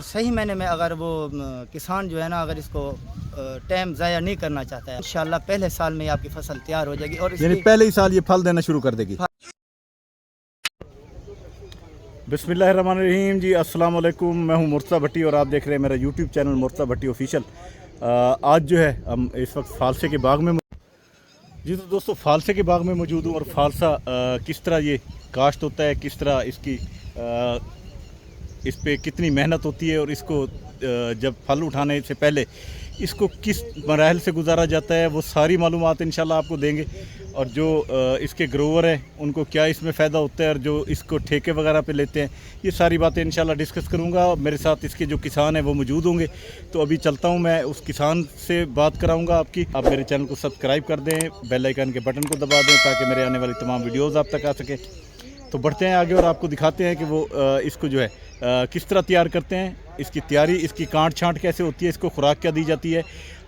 सही मैंने में अगर वो किसान जो है ना, अगर इसको टाइम ज़ाया नहीं करना चाहता है, इंशाल्लाह पहले साल में आपकी फसल तैयार हो जाएगी और यानी पहले ही साल ये फल देना शुरू कर देगी। बिस्मिल्लाहिर्रहमानिर्रहीम जी, अस्सलाम वालेकुम। मैं हूं मुर्तज़ा भट्टी और आप देख रहे हैं मेरा यूट्यूब चैनल मुर्तज़ा भट्टी ऑफिशियल। आज जो है हम इस वक्त फालसे के बाग में जी, तो दोस्तों फालसे के बाग में मौजूद हूँ और फालसा किस तरह ये काश्त होता है, किस तरह इसकी इस पे कितनी मेहनत होती है और इसको जब फल उठाने से पहले इसको किस मराहल से गुजारा जाता है, वो सारी मालूमात इंशाल्लाह आपको देंगे। और जो इसके ग्रोवर हैं उनको क्या इसमें फ़ायदा होता है और जो इसको ठेके वगैरह पे लेते हैं, ये सारी बातें इंशाल्लाह डिस्कस करूँगा। मेरे साथ इसके जो किसान हैं वो मौजूद होंगे। तो अभी चलता हूँ, मैं उस किसान से बात कराऊँगा आपकी। आप मेरे चैनल को सब्सक्राइब कर दें, बेल आइकन के बटन को दबा दें ताकि मेरे आने वाली तमाम वीडियोज़ आप तक आ सके। तो बढ़ते हैं आगे और आपको दिखाते हैं कि वो इसको जो है किस तरह तैयार करते हैं, इसकी तैयारी, इसकी काट छाँट कैसे होती है, इसको खुराक क्या दी जाती है,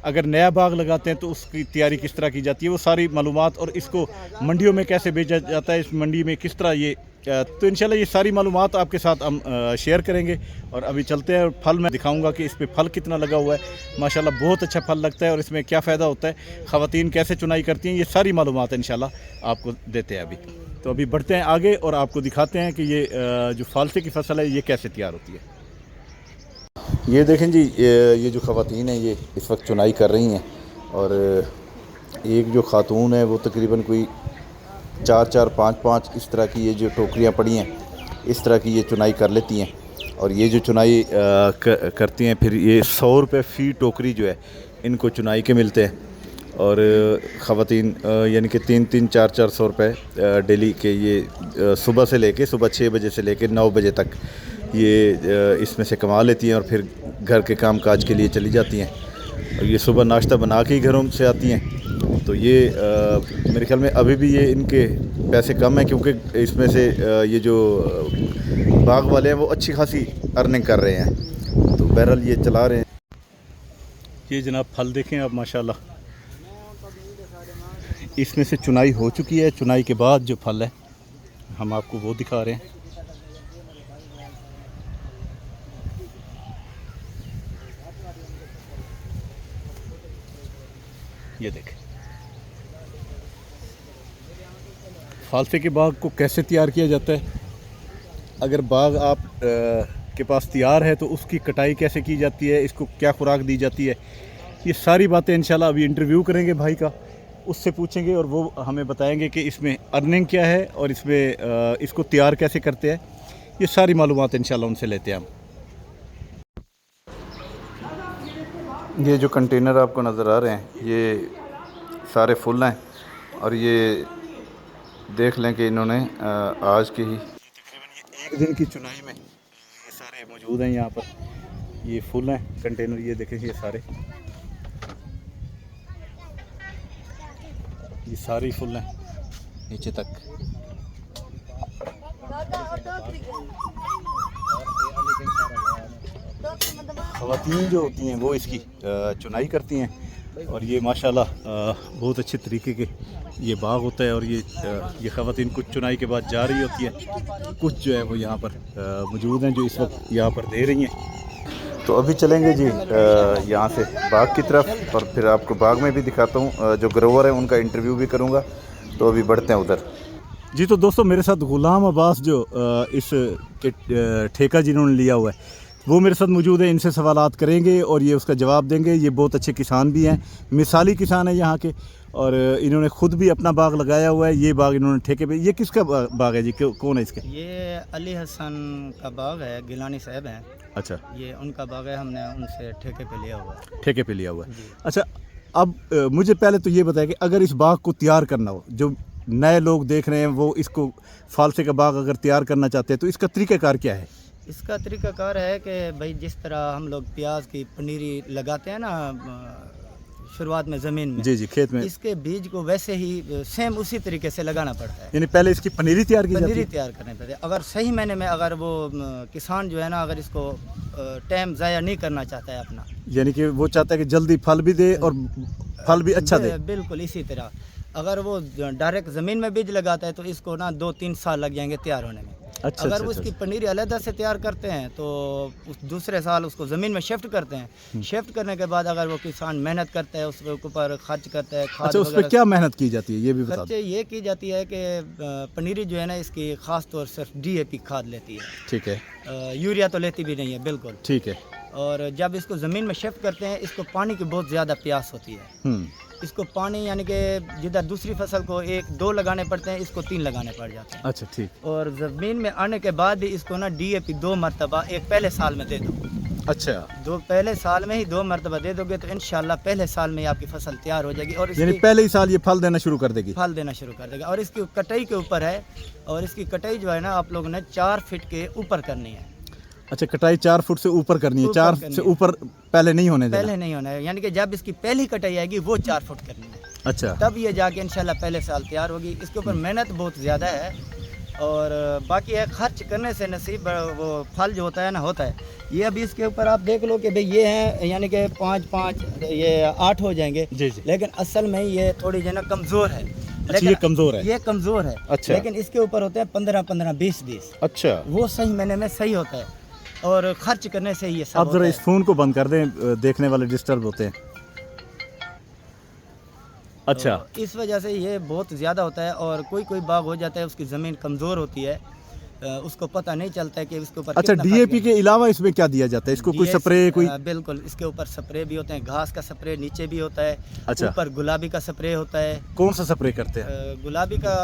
अगर नया बाग लगाते हैं तो उसकी तैयारी किस तरह की जाती है, वो सारी मालूमात, और इसको मंडियों में कैसे बेचा जाता है, इस मंडी में किस तरह ये तो इंशाल्लाह ये सारी मालूमात आपके साथ हम शेयर करेंगे। और अभी चलते हैं और फल मैं दिखाऊंगा कि इस पर फल कितना लगा हुआ है। माशाल्लाह बहुत अच्छा फल लगता है और इसमें क्या फ़ायदा होता है, ख़वातीन कैसे चुनाई करती हैं, ये सारी मालूमात इंशाल्लाह आपको देते हैं अभी। तो अभी बढ़ते हैं आगे और आपको दिखाते हैं कि ये जो फालसे की फसल है ये कैसे तैयार होती है। ये देखें जी, ये जो ख़वातीन हैं ये इस वक्त चुनाई कर रही हैं और एक जो ख़ातून है वो तकरीबन कोई 4-4, 5-5 इस तरह की ये जो टोकरियाँ पड़ी हैं इस तरह की ये चुनाई कर लेती हैं। और ये जो चुनाई करती हैं फिर ये 100 रुपये फ़ी टोकरी जो है इनको चुनाई के मिलते हैं। और ख़वातीन यानी कि 3-3, 4-4 सौ रुपये डेली के ये सुबह से लेके सुबह 6 बजे से लेके 9 बजे तक ये इसमें से कमा लेती हैं और फिर घर के काम काज के लिए चली जाती हैं। और ये सुबह नाश्ता बना के ही घरों से आती हैं। तो ये मेरे ख्याल में अभी भी ये इनके पैसे कम हैं क्योंकि इसमें से ये जो बाग वाले हैं वो अच्छी खासी अर्निंग कर रहे हैं। तो बहरहाल ये चला रहे हैं। ये जनाब फल देखें आप, माशाल्लाह इसमें से चुनाई हो चुकी है। चुनाई के बाद जो फल है हम आपको वो दिखा रहे हैं। ये देखें फालसे के बाग को कैसे तैयार किया जाता है। अगर बाग आप के पास तैयार है तो उसकी कटाई कैसे की जाती है, इसको क्या खुराक दी जाती है, ये सारी बातें इंशाल्लाह अभी इंटरव्यू करेंगे भाई का, उससे पूछेंगे और वो हमें बताएंगे कि इसमें अर्निंग क्या है और इसमें इसको तैयार कैसे करते हैं। ये सारी मालूमात इंशाल्लाह उनसे लेते हैं हम। ये जो कंटेनर आपको नज़र आ रहे हैं ये सारे फुल हैं और ये देख लें कि इन्होंने आज के ही तकरीबन एक दिन की चुनाई में ये सारे मौजूद हैं। यहाँ पर ये फुल हैं कंटेनर, ये देखें ये सारे फुल हैं नीचे तक। ख़वातीन जो होती हैं वो इसकी चुनाई करती हैं और ये माशाल्लाह बहुत अच्छे तरीके के ये बाग होता है। और ये ख़वातीन कुछ चुनाई के बाद जा रही होती है, कुछ जो है वो यहाँ पर मौजूद हैं जो इस वक्त यहाँ पर दे रही हैं। तो अभी चलेंगे जी यहाँ से बाग की तरफ और फिर आपको बाग में भी दिखाता हूँ, जो ग्रोवर है उनका इंटरव्यू भी करूँगा। तो अभी बढ़ते हैं उधर जी। तो दोस्तों मेरे साथ ग़ुलाम अब्बास जो इस ठेका जिन्होंने लिया हुआ है वो मेरे साथ मौजूद है, इनसे सवालात करेंगे और ये उसका जवाब देंगे। ये बहुत अच्छे किसान भी हैं, मिसाली किसान हैं यहाँ के, और इन्होंने ख़ुद भी अपना बाग लगाया हुआ है। ये बाग इन्होंने ठेके पे। ये किसका बाग है जी, कौन है इसके? ये अली हसन का बाग है, गिलानी साहब हैं। अच्छा, ये उनका बाग है, हमने उनसे ठेके पे लिया हुआ है। ठेके पे लिया हुआ है। अच्छा, अब मुझे पहले तो ये बताया कि अगर इस बाग को तैयार करना हो, जो नए लोग देख रहे हैं वो इसको फालसे का बाग अगर तैयार करना चाहते हैं तो इसका तरीक़ाकार क्या है? इसका तरीक़ाकार है कि भाई जिस तरह हम लोग प्याज की पनीरी लगाते हैं ना शुरुआत में ज़मीन में, जी खेत में, इसके बीज को वैसे ही सेम उसी तरीके से लगाना पड़ता है। यानी पहले इसकी पनीरी तैयार की जाती है? पनीरी तैयार करने पड़ती है। अगर सही मैंने में अगर वो किसान जो है ना, अगर इसको टाइम ज़ाया नहीं करना चाहता है अपना, यानी कि वो चाहता है कि जल्दी फल भी दे और फल भी अच्छा दे। बिल्कुल इसी तरह अगर वो डायरेक्ट ज़मीन में बीज लगाता है तो इसको ना 2-3 साल लग जाएंगे तैयार होने में। अच्छा, अगर अच्छा, वो अच्छा, उसकी पनीरी अलग से तैयार करते हैं तो उस दूसरे साल उसको ज़मीन में शिफ्ट करते हैं। शिफ्ट करने के बाद अगर वो किसान मेहनत करता है, उसके ऊपर खर्च करता है, खाद अच्छा, उस पे वगैरह, क्या मेहनत की जाती है ये भी बता दो। खर्चे ये की जाती है कि पनीरी जो है ना, इसकी ख़ास तौर सिर्फ DAP खाद लेती है। ठीक है, यूरिया तो लेती भी नहीं है बिल्कुल। ठीक है। और जब इसको ज़मीन में शिफ्ट करते हैं, इसको पानी की बहुत ज़्यादा प्यास होती है। इसको पानी यानी कि जिधर दूसरी फसल को 1-2 लगाने पड़ते हैं, इसको 3 लगाने पड़ जाते हैं। अच्छा, ठीक। और ज़मीन में आने के बाद भी इसको ना DAP 2 मरतबा, एक पहले साल में दे दो। अच्छा, पहले साल में ही 2 मरतबा दे दोगे तो इंशाल्लाह पहले साल में ही आपकी फसल तैयार हो जाएगी। और यानी इसकी पहले ही साल ये फल देना शुरू कर देगी। फल देना शुरू कर देगा। और इसकी कटाई के ऊपर है, और इसकी कटाई जो है ना, आप लोगों ने 4 फीट के ऊपर करनी है। अच्छा, कटाई 4 फुट से ऊपर करनी है, ऊपर 4 करनी से है। ऊपर पहले नहीं होने देना। पहले नहीं होना है, यानी कि जब इसकी पहली कटाई आएगी वो 4 फुट करनी है, अच्छा, तब ये जाके इंशाल्लाह पहले साल तैयार होगी। इसके ऊपर मेहनत बहुत ज़्यादा है, और बाकी है खर्च करने से नसीब वो फल जो होता है ना, होता है। ये अभी इसके ऊपर आप देख लो कि भाई ये है, यानी कि 5-5 ये 8 हो जाएंगे। जी जी। लेकिन असल में ये थोड़ी जो है ना कमज़ोर है। अच्छा, ये कमजोर है। ये कमज़ोर है। अच्छा। लेकिन इसके ऊपर होते हैं 15-15, 20-20। अच्छा, वो सही महीने में सही होता है, और खर्च करने से ये सब आप जरा होता इस फोन को बंद कर दें, देखने वाले डिस्टर्ब होते हैं। अच्छा, तो इस वजह से ये बहुत ज़्यादा होता है। और कोई कोई बाग हो जाता है, उसकी ज़मीन कमज़ोर होती है, उसको पता नहीं चलता है कि इसके ऊपर अच्छा, कितना खर्च DAP करना के अलावा इसमें क्या दिया जाता है? इसको कोई DAP स्प्रे कोई? बिल्कुल, इसके ऊपर स्प्रे भी होते हैं, घास का स्प्रे नीचे भी होता है। अच्छा। ऊपर गुलाबी का स्प्रे होता है। कौन सा स्प्रे करते हैं? गुलाबी का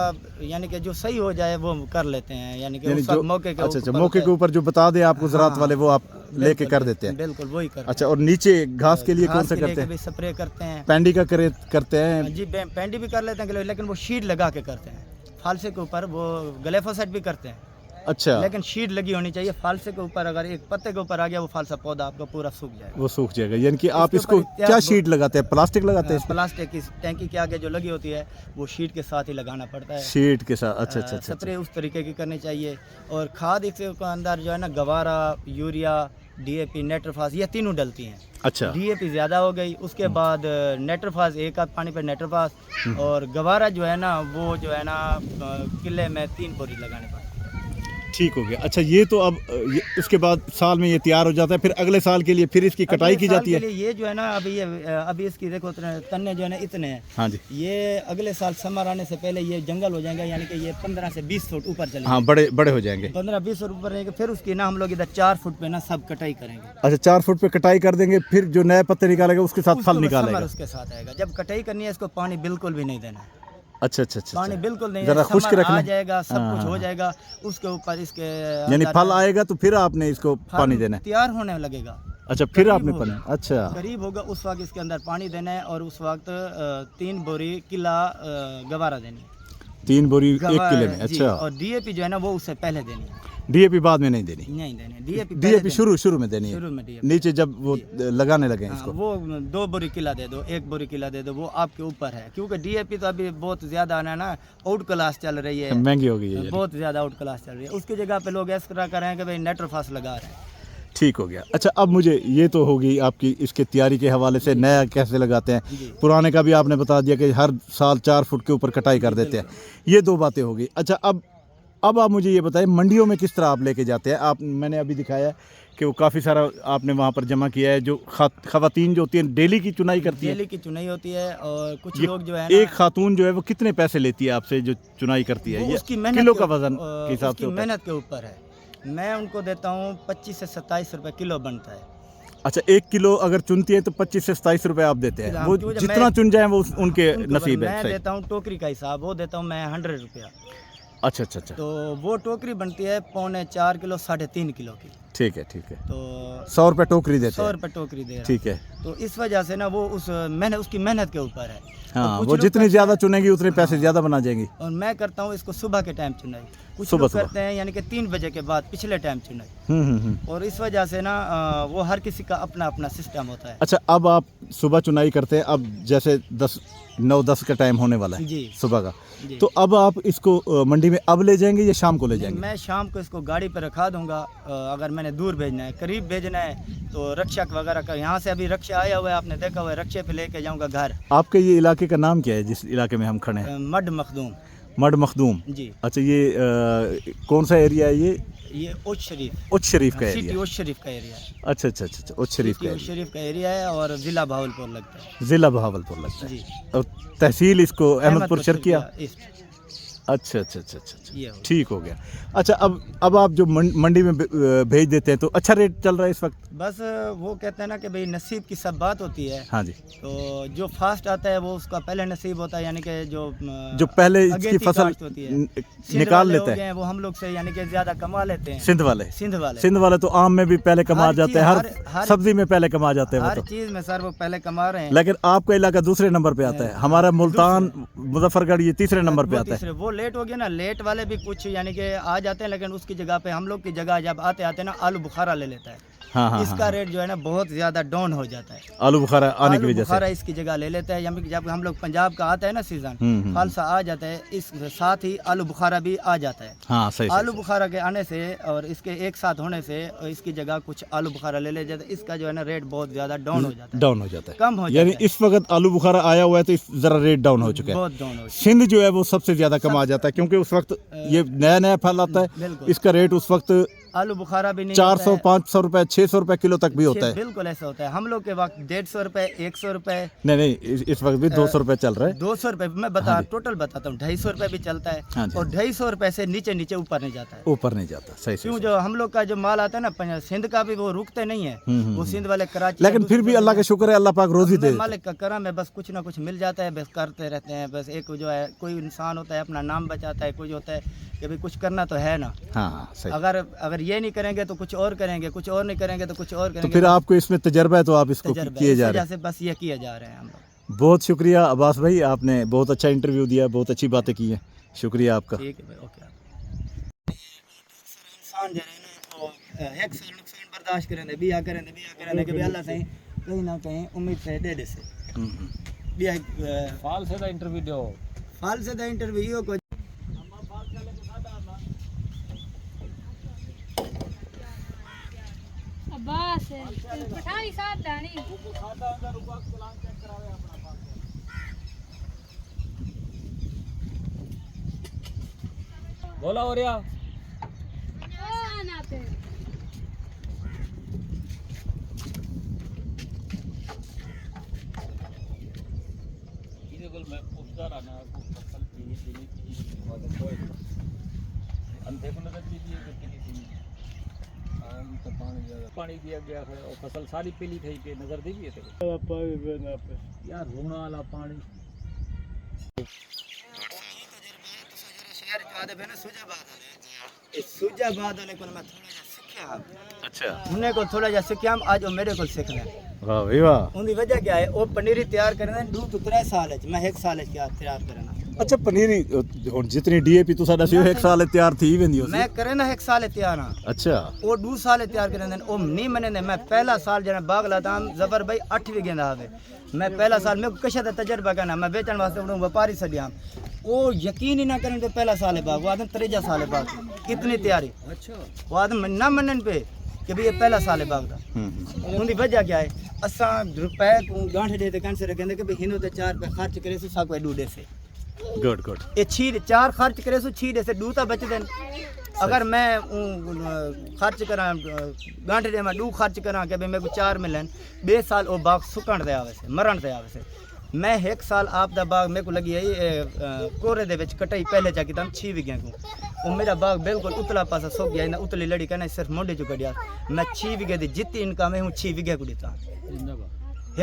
यानी कि जो सही हो जाए वो कर लेते हैं, यानी कि यानी उस जो वक्त मौके के अच्छा अच्छा ऊपर मौके होता के है। ऊपर जो बता दें आपको ज़रात हाँ, वाले, वो आप लेके बिल्कुल, कर देते हैं। बिल्कुल वही करते अच्छा, और नीचे घास के लिए कौन घास सा के लिए करते हैं? कभी स्प्रे करते हैं। पैंडी का करते हैं? जी, पेंडी भी कर लेते हैं, लेकिन वो शीट लगा के करते हैं। फालसे के ऊपर वो ग्लिफोसेट भी करते हैं, अच्छा, लेकिन शीट लगी होनी चाहिए। फालसे के ऊपर अगर एक पत्ते के ऊपर आ गया, वो फालसा पौधा आपका पूरा सूख जाएगा। वो सूख जाएगा। यानी कि आप इसके इसको ऊपर इत्याग क्या शीट लगाते हैं? प्लास्टिक लगाते हैं? प्लास्टिक की टैंकी के आगे जो लगी होती है, वो शीट के साथ ही लगाना पड़ता है। शीट के साथ? अच्छा अच्छा अच्छा। स्प्रे उस तरीके की करनी चाहिए। और खाद इसके अंदर जो है ना, गवारा, यूरिया, DAP, नेट्रोफास, ये तीनों डलती हैं। अच्छा, DAP ज़्यादा हो गई, उसके बाद नेट्रोफास, एक आध पानी पर नेट्रोफास, और गवारा जो है ना, वो जो है ना किले में 3 बोरी लगाने पड़ती है। ठीक हो गया। अच्छा, ये तो अब उसके बाद साल में ये तैयार हो जाता है, फिर अगले साल के लिए फिर इसकी कटाई की अगले जाती साल है? के लिए ये जो है ना, अभी इसकी देखो तन्ने जो है ना इतने हैं। हाँ जी। ये अगले साल समर आने से पहले ये जंगल हो जाएगा, यानी कि ये 15 से 20 फुट ऊपर चलेगा। हाँ, बड़े बड़े हो जाएंगे। 15-20 फुट ऊपर रहेंगे। फिर उसकी ना हम लोग इधर 4 फुट पे ना सब कटाई करेंगे। अच्छा, 4 फुट पे कटाई कर देंगे, फिर जो नए पत्ते निकालेगा उसके साथ फल उसको निकालेगा। समर उसके साथ आएगा। जब कटाई करनी है, इसको पानी बिल्कुल भी नहीं देना है। अच्छा अच्छा अच्छा पानी अच्छा। बिल्कुल नहीं जरा है, खुश्क समर रखना आ है। जाएगा, सब हाँ, कुछ हाँ, हो जाएगा। उसके ऊपर इसके यानी अंदर फल आएगा तो फिर आपने इसको फल पानी देना है? तैयार होने लगेगा। अच्छा, फिर करीब आपने होगा। पानी? अच्छा, करीब होगा, उस वक्त इसके अंदर पानी देना है, और उस वक्त 3 बोरी किला गवारा देनी है। 3 बोरी एक गवारा, किले में? जी। अच्छा, और DAP जो है ना, वो उससे पहले देनी है। DAP बाद में नहीं देनी? नहीं देनी है, DAP पहले DAP देनी शुरू में देनी है। है, शुरू में DAP। नीचे जब वो लगाने लगे हाँ, इसको? वो 2 बोरी किला दे दो, 1 बोरी किला दे दो, वो आपके ऊपर है। क्योंकि DAP तो अभी बहुत ज़्यादा आना है ना, आउट क्लास चल रही है, महंगी हो गई है। बहुत ज़्यादा आउट क्लास चल रही है। उसकी जगह पे लोग ऐसा कर रहे हैं कि भाई नेट्रोफास लगा रहे हैं। ठीक हो गया। अच्छा, अब मुझे ये तो होगी आपकी इसके तैयारी के हवाले से, नया कैसे लगाते हैं, जी। पुराने का भी आपने बता दिया कि हर साल 4 फुट के ऊपर कटाई कर देते हैं। ये 2 बातें हो गई। अच्छा, अब आप मुझे ये बताएं, मंडियों में किस तरह आप लेके जाते हैं? मैंने अभी दिखाया है कि वो काफ़ी सारा आपने वहाँ पर जमा किया है, जो खवातीन जो होती हैं डेली की चुनाई करती है। डेली की चुनाई होती है। और कुछ ये लोग जो है ना, एक खातून जो है वो कितने पैसे लेती है आपसे जो चुनाई करती है? वो ये उसकी मेहनत किलो के का वजन के हिसाब उसकी से होता है? मेहनत के ऊपर है। मैं उनको देता हूँ 25 से 27 रुपए किलो बनता है। अच्छा, 1 किलो अगर चुनती है तो 25 से 27 रुपए आप देते हैं? वो क्योंकि जितना मैं- चुन जाए वो उनके उनको नसीब है। मैं सही। देता हूँ टोकरी का हिसाब, वो देता हूँ मैं 100 रुपया। अच्छा अच्छा अच्छा, तो वो टोकरी बनती है 3.25 किलो, 3.5 किलो की। ठीक है ठीक है। तो 100 रुपए टोकरी देते 100 हैं? रुपये टोकरी दे रहा है। ठीक है। तो इस वजह से ना वो उसकी मेहनत के ऊपर है। हाँ, और कुछ वो लोग जितनी करते ज़्यादा हैं- चुनेगी उतने पैसे ज़्यादा बना जाएंगी। और मैं करता हूँ इसको सुबह के टाइम चुनाई। कुछ सुबह लोग सुबह। करते हैं यानी कि 3 बजे के बाद पिछले टाइम चुनाई। और इस वजह से ना वो हर किसी का अपना अपना सिस्टम होता है। अच्छा, अब आप सुबह चुनाई करते हैं, अब जैसे 9-10 का टाइम होने वाला है जी सुबह का, जी। तो अब आप इसको मंडी में अब ले जाएंगे या शाम को ले नहीं, जाएंगे? मैं शाम को इसको गाड़ी पर रखा दूंगा। अगर मैंने दूर भेजना है, करीब भेजना है, तो रक्षा वगैरह का यहाँ से अभी रक्षा आया हुआ है, आपने देखा हुआ है, रक्षे पे लेके जाऊंगा घर। आपके ये इलाके का नाम क्या है जिस इलाके में हम खड़े हैं? मड मखदूम। मड मखदूम। जी। अच्छा, ये कौन सा एरिया है ये उच शरीफ, उच्च शरीफ का सिटी एरिया। उच शरीफ का एरिया है। अच्छा अच्छा अच्छा अच्छा, उच्च शरीफ का सिटी उच एरिया, शरीफ का एरिया है और ज़िला भावलपुर लगता है। ज़िला बहावलपुर लगता है। जी। और तहसील इसको अहमदपुर शर्किया। ईस्ट। अच्छा अच्छा अच्छा अच्छा अच्छा, ये हो गया। ठीक हो गया। अच्छा, अब आप जो मंडी में भेज देते हैं तो अच्छा रेट चल रहा है इस वक्त? बस वो कहते हैं ना कि भाई नसीब की सब बात होती है। हाँ जी। तो जो फास्ट आता है वो उसका पहले नसीब होता है, यानी कि जो पहले इसकी अगेती फसल काश्त होती है। सिंध निकाल वाले लेता हो गए है हैं, वो हम लोग से यानी कि ज़्यादा कमा लेते हैं। सिंध वाले। सिंध वाले तो आम में भी पहले कमा हर जाते हैं, चीज़- हर सब्जी में पहले कमा जाते हैं वो हर तो। चीज़ में सर वो पहले कमा रहे हैं। लेकिन आपका इलाका दूसरे नंबर पे आता है, हमारा मुल्तान मुजफ्फरगढ़ ये तीसरे नंबर पे वो आता है। तीसरे वो लेट हो गया ना, लेट वाले भी कुछ यानी कि आ जाते हैं, लेकिन उसकी जगह पे हम लोग की जगह जब आते आते ना आलू बुखारा ले लेता है। हाँ हाँ इसका हाँ, रेट जो है ना बहुत ज़्यादा डाउन हो जाता है। आलू बुखारा आने की आलू वजह बुखारा से। इसकी जगह ले लेता है, यानी कि जब हम लोग पंजाब का आता है ना सीज़न, हम्म। फालसा आ जाता है, इस साथ ही आलू बुखारा भी आ जाता है। हाँ सही आलू सही, बुखारा के आने से और इसके एक साथ होने से इसकी जगह कुछ आलू बुखारा ले ले जाता है, इसका जो है ना रेट बहुत ज़्यादा डाउन हो जाता है, डाउन हो जाता है। कम हो यानी जाता है, इस वक्त आलू बुखारा आया हुआ है तो जरा रेट डाउन हो चुका है। बहुत डाउन हो जाता सिंध जो है वो सबसे ज्यादा कमा जाता है, क्योंकि उस वक्त ये नया नया फल आता है। है, बिल्कुल इसका रेट उस वक्त आलू बुखारा भी नहीं 400 होता है। 500 रुपए 600 रुपए किलो तक भी होता है। बिल्कुल ऐसा होता है। हम लोग के वक्त 150 रुपए, 100 रुपए, नहीं नहीं, इस वक्त भी 200 रुपए चल रहा है। 200 रुपए मैं टोटल बताता हूँ, 250 रुपए भी चलता है। हाँ जी। और 250 रुपए से नीचे नीचे ऊपर नहीं जाता है। ऊपर नहीं जाता, सही क्यों, सही। जो हम लोग का जो माल आता है ना सिंध का भी वो रुकते नहीं है। वो सिंध वाले कराची लेकिन फिर भी अल्लाह का शुक्र है, अल्लाह पाक रोजी दे देता है। मालिक का करम है, बस कुछ ना कुछ मिल जाता है, बस करते रहते हैं। बस एक जो है कोई इंसान होता है अपना नाम बचाता है, कोई होता है कि भाई कुछ करना तो है ना। हाँ हाँ सही। अगर ये नहीं करेंगे तो कुछ और करेंगे, कुछ और नहीं करेंगे तो कुछ और तो करेंगे। फिर आपको इसमें तजर्बा है तो आप इसको तजर्बा किए इस जा वजह रहे हैं। से बस ये किया जा रहे हैं हम लोग। बहुत शुक्रिया अब्बास भाई, आपने बहुत अच्छा इंटरव्यू दिया, बहुत अच्छी बातें की हैं, शुक्रिया आपका। ठीक है भाई, ओके। इंसान जो है ना वो एक साल नुकसान बर्दाश्त करेंगे, बिया करेंगे कि भाई अल्लाह से कहीं ना कहीं उम्मीद से दे दे से बिया फाल से इंटरव्यू दो। फाल से इंटरव्यू को बस पठानी साथ दानी बोला हो रहा ना पे मैं पूछता रहा ना फसल की देने की और कोई अंधे को नजर दीजिए कितनी थी तो पानी दिया गया है और फसल सारी पीली थी पे नजर दीजिए थे यार रोना वाला पानी। सुजाबाद वाले को मैं थोड़ा जा सीखा। अच्छा, उन्हें को थोड़ा जा सीखा आज वो मेरे को सीख लें। वाह भाई वाह। उनकी वजह क्या है, वो पनीरी तैयार करना है 2-3 साल है, मैं 1 साल है तैयार करना। अच्छा, पनीरी हुन जितनी डीएपी तो साडा सी 1 साल तैयार थी वेंदी हो। मैं करे ना 1 साल तैयार हां। अच्छा, वो 2 साल तैयार करने ओ नहीं मने ने मैं पहला साल जना बाग लादाम जबर भाई 8 वीघे दा आवे। मैं पहला साल में कशा दा तजर्बा करना, मैं बेचण वास्ते उन व्यापारी सदिया वो यकीन ही ना करें तो पहला साल है बाग, वो आदम 3 साल है बाग कितनी तैयारी। अच्छा, वो आदम ना मनन पे कि भाई ये पहला साल है बाग दा। उनकी वजह क्या है, असा रुपए को गांठ दे कन से कहंदे कि भाई हिनो ते 4 रुपए खर्च करे सो साको डूडे से गुड गुड। ये 4 खर्च करे सो 6 दे से 2 ता बच देन। अगर मैं खर्च करा गांठ दे मैं 2 खर्च करा कि भाई मेरे को 4 मिलन, 2 साल वो बाग सुकण दे आवे से मरण दे आवे से। मैं 1 साल आप दा बाग मेरे को लगी है कोरे दे विच कटाई पहले जाके तम 6 वीघे को वो मेरा बाग बिल्कुल उतला पासा सुक गया ना, उतली लड़ी कहना सिर्फ मोंडे चु कड़िया। मैं 6 वीघे दी जितनी इनकम है हूँ 6 वीघे को देता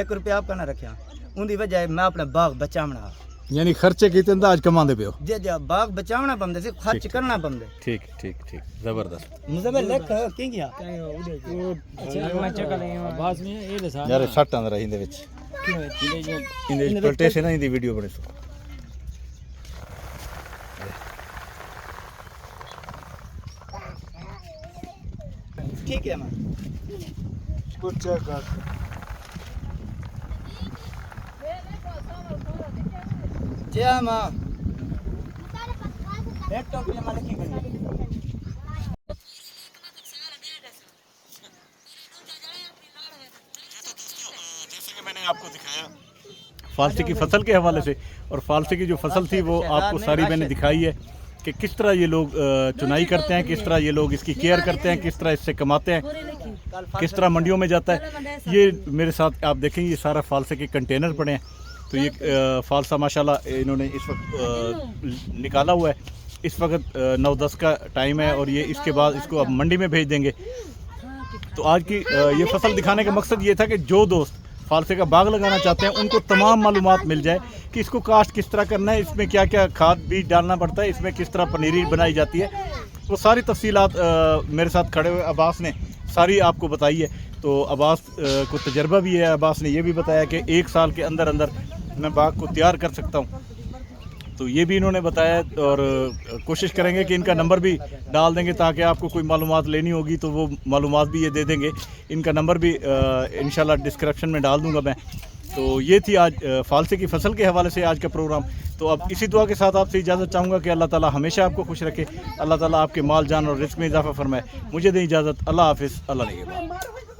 1 रुपया आपका ना रखा। उनकी वजह है मैं अपना बाग बचावना, यानी खर्चे की अंदाज कमांदे पे हो। जे जे बाग बचावना पमदे से खर्च करना पमदे। ठीक ठीक ठीक, जबरदस्त। मुझे लेख की गया आवाज में ये दसा यार सट अंदर इंदे विच इंदे पलटे से ना इंदी वीडियो बने सो। ठीक है मैं कुछ कर जे मां लैपटॉप के मालिक की करी जैसे कि मैंने आपको दिखाया फालसे की फसल के हवाले से। और फालसे की जो फसल थी वो आपको सारी मैंने दिखाई है कि किस तरह ये लोग चुनाई करते हैं, किस तरह ये लोग इसकी केयर करते हैं, किस तरह इससे कमाते हैं, किस तरह मंडियों में जाता है। ये मेरे साथ आप देखें, ये सारा फालसे के कंटेनर पड़े हैं। तो ये फालसा माशाल्लाह इन्होंने इस वक्त निकाला हुआ है। इस वक्त 9-10 का टाइम है और ये इसके बाद इसको अब मंडी में भेज देंगे। तो आज की ये फसल दिखाने का मकसद ये था कि जो दोस्त फालसे का बाग लगाना चाहते हैं उनको तमाम मालूमात मिल जाए कि इसको काश्त किस तरह करना है, इसमें क्या क्या खाद बीज डालना पड़ता है, इसमें किस तरह पनीरी बनाई जाती है। वो सारी तफसीलात मेरे साथ खड़े हुए अब्बास ने सारी आपको बताई है। तो अब्बास को तजर्बा भी है। अब्बास ने ये भी बताया कि 1 साल के अंदर अंदर मैं बाग को तैयार कर सकता हूँ। तो ये भी इन्होंने बताया और कोशिश करेंगे कि इनका नंबर भी डाल देंगे ताकि आपको कोई मालूमात लेनी होगी तो वो मालूमात भी ये दे देंगे। इनका नंबर भी इंशाल्लाह डिस्क्रिप्शन में डाल दूंगा मैं। तो ये थी आज फालसे की फसल के हवाले से आज का प्रोग्राम। तो अब इसी दुआ के साथ आपसे इजाज़त चाहूँगा कि अल्लाह ताला हमेशा आपको खुश रखे, अल्लाह ताला आपके माल जान और रिस्क में इजाफा फरमाए। मुझे दें इजाज़त। अल्लाह हाफिज़। अल्लाह निगहबान।